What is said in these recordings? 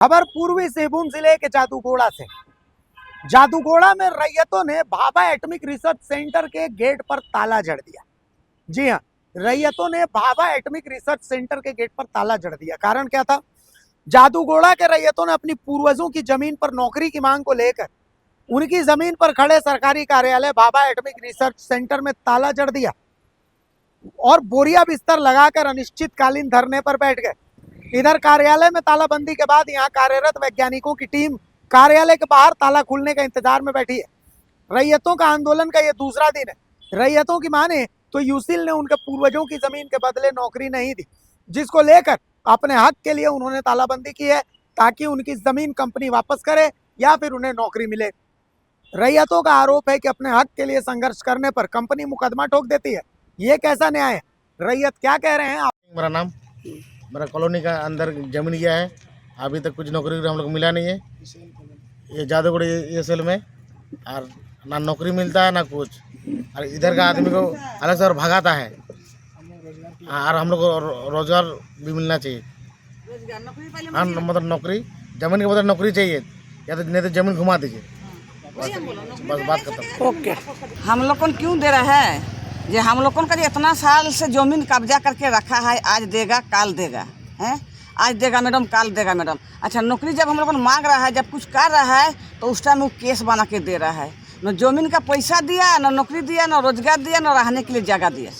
खबर पूर्वी सिंहभूम जिले के जादूगोड़ा से। जादूगोड़ा में रैयतों ने भाभा एटॉमिक रिसर्च सेंटर के गेट पर ताला जड़ दिया। जी हां, रैयतों ने भाभा एटॉमिक रिसर्च सेंटर के गेट पर ताला जड़ दिया। कारण क्या था? जादूगोड़ा के रैयतों ने अपनी पूर्वजों की जमीन पर नौकरी की मांग को लेकर उनकी जमीन पर खड़े सरकारी कार्यालय भाभा एटॉमिक रिसर्च सेंटर में ताला जड़ दिया और बोरिया बिस्तर लगाकर अनिश्चितकालीन धरने पर बैठ गए। इधर कार्यालय में तालाबंदी के बाद यहां कार्यरत वैज्ञानिकों की टीम कार्यालय के बाहर ताला खुलने का इंतजार में बैठी है। रैयतों का आंदोलन का यह दूसरा दिन है। रैयतों की माने तो यूसिल ने उनके पूर्वजों की जमीन के बदले नौकरी नहीं दी, जिसको लेकर अपने हक के लिए उन्होंने तालाबंदी की है ताकि उनकी जमीन कंपनी वापस करे या फिर उन्हें नौकरी मिले। रैयतों का आरोप है कि अपने हक के लिए संघर्ष करने पर कंपनी मुकदमा ठोक देती है। ये कैसा न्याय है? रैयत क्या कह रहे हैं? मेरा नाम मेरा कॉलोनी का अंदर जमीन गया है, अभी तक कुछ नौकरी हम लोग मिला नहीं है। ये जादूगढ़ ये सेल में और ना नौकरी मिलता है ना कुछ, और इधर का आदमी को अलग से और भगाता है। और हम लोग को रोजगार भी मिलना चाहिए। हाँ, मतलब नौकरी, जमीन के बदले नौकरी चाहिए, या तो नहीं तो जमीन घुमा दीजिए। बस बात खत्म। ओके, हम लोग को क्यों दे रहा है? ये हम लोगों का इतना साल से जमीन कब्जा करके रखा है, आज देगा काल देगा, हैं? आज देगा मैडम, काल देगा मैडम। अच्छा, नौकरी जब हम लोगों को मांग रहा है, जब कुछ कर रहा है तो उस टाइम वो केस बना के दे रहा है। न जमीन का पैसा दिया, न नौकरी दिया, न रोजगार दिया, न रहने के लिए जगह दिया,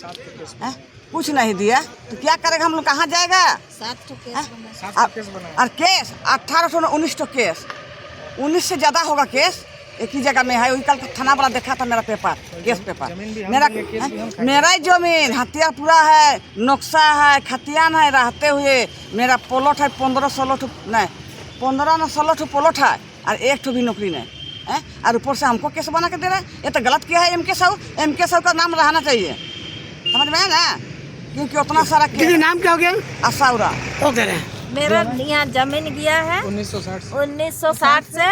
हैं? कुछ नहीं दिया तो क्या करेगा? हम लोग कहाँ जाएगा? 7 और केस 1819 तो केस 19 से ज़्यादा होगा केस। एक ही जगह में है, वही कल थाना वाला देखा था मेरा पेपर, केस पेपर। मेरा ही जमीन हथियार पूरा है, नक्शा है, खतियान है, रहते हुए मेरा प्लॉट है 15-16 नहीं 15-16 प्लॉट है और एक ठो भी नौकरी नहीं है। और ऊपर से हमको केस बना के दे रहा है। ये तो गलत किया है। एम के साहू का नाम रहना चाहिए, समझ में है ना? क्योंकि उतना सारा नाम क्या हो गया? असाउरा। मेरा यहाँ जमीन गया है 1960 से,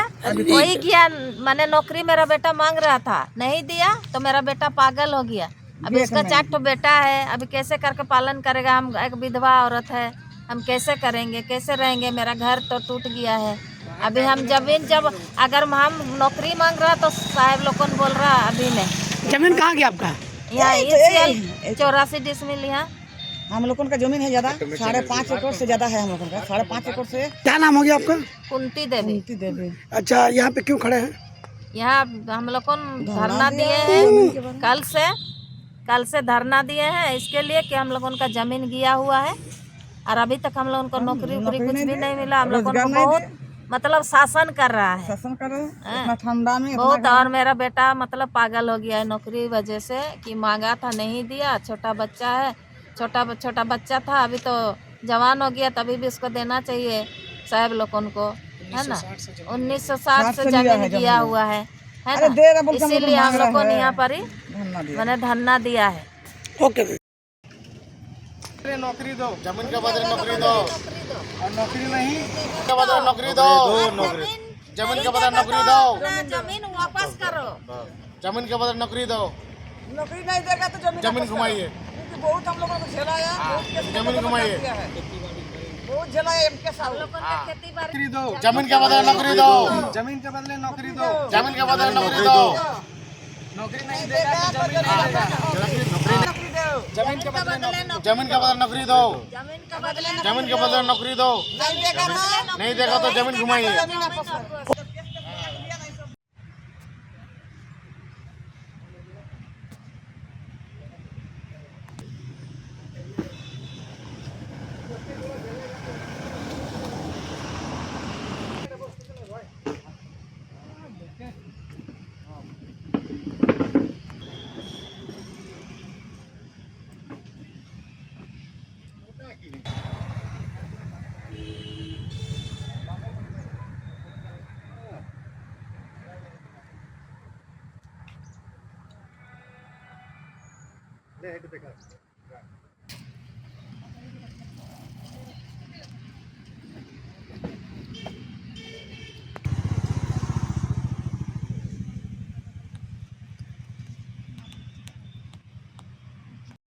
वही गया। मैंने नौकरी मेरा बेटा मांग रहा था, नहीं दिया तो मेरा बेटा पागल हो गया। अभी इसका 4 बेटा है, अभी कैसे करके पालन करेगा? हम एक विधवा औरत है, हम कैसे करेंगे, कैसे रहेंगे? मेरा घर तो टूट गया है। अभी हम जमीन जब अगर हम नौकरी मांग रहा तो साहब लोग कौन बोल रहा अभी नहीं। जमीन कहाँ गया आपका? यहाँ 84 डिसमिल यहाँ हम लोगों का जमीन है ज्यादा, 5.5 एकड़ से ज्यादा है हम लोगों का, 5.5 एकड़ से। क्या नाम हो गया आपका? कुंती देवी। अच्छा, यहाँ पे क्यों खड़े हैं? यहाँ हम लोग को धरना दिए हैं, कल से धरना दिए हैं इसके लिए कि हम लोगों का जमीन गया हुआ है और अभी तक हम लोगों को नौकरी कुछ भी नहीं मिला। हम लोगों को बहुत मतलब शासन कर रहा है, ठंडा में बहुत। और मेरा बेटा मतलब पागल हो गया है नौकरी वजह से, कि मांगा था नहीं दिया। छोटा बच्चा है, छोटा बच्चा था, अभी तो जवान हो गया, तभी भी उसको देना चाहिए साहब लोगों को, है ना? 1960 से जमीन दिया हुआ है ना, इसीलिए हम लोग को यहाँ पर ही मैंने धरना दिया है। ओके, नौकरी दो, जमीन के बदले नौकरी दो, और नौकरी नहीं के बदले नौकरी दो, जमीन के बदले नौकरी दो, जमीन वापस करो, जमीन के बदले नौकरी दो। नौकरी नहीं देगा तो जमीन घुमाइए, बहुत हम लोगों को झेलाया, जमीन घुमाइए, बहुत झेलाया। एमके साहू खेती दो, जमीन के बदले नौकरी दो, जमीन के बदले नौकरी दो, जमीन के बदले नौकरी दो। नौकरी नहीं देगा तो जमीन नहीं देगा। जमीन के बदले नौकरी दो, जमीन के बदले नौकरी दो, नहीं देगा तो जमीन घुमाइए। ले,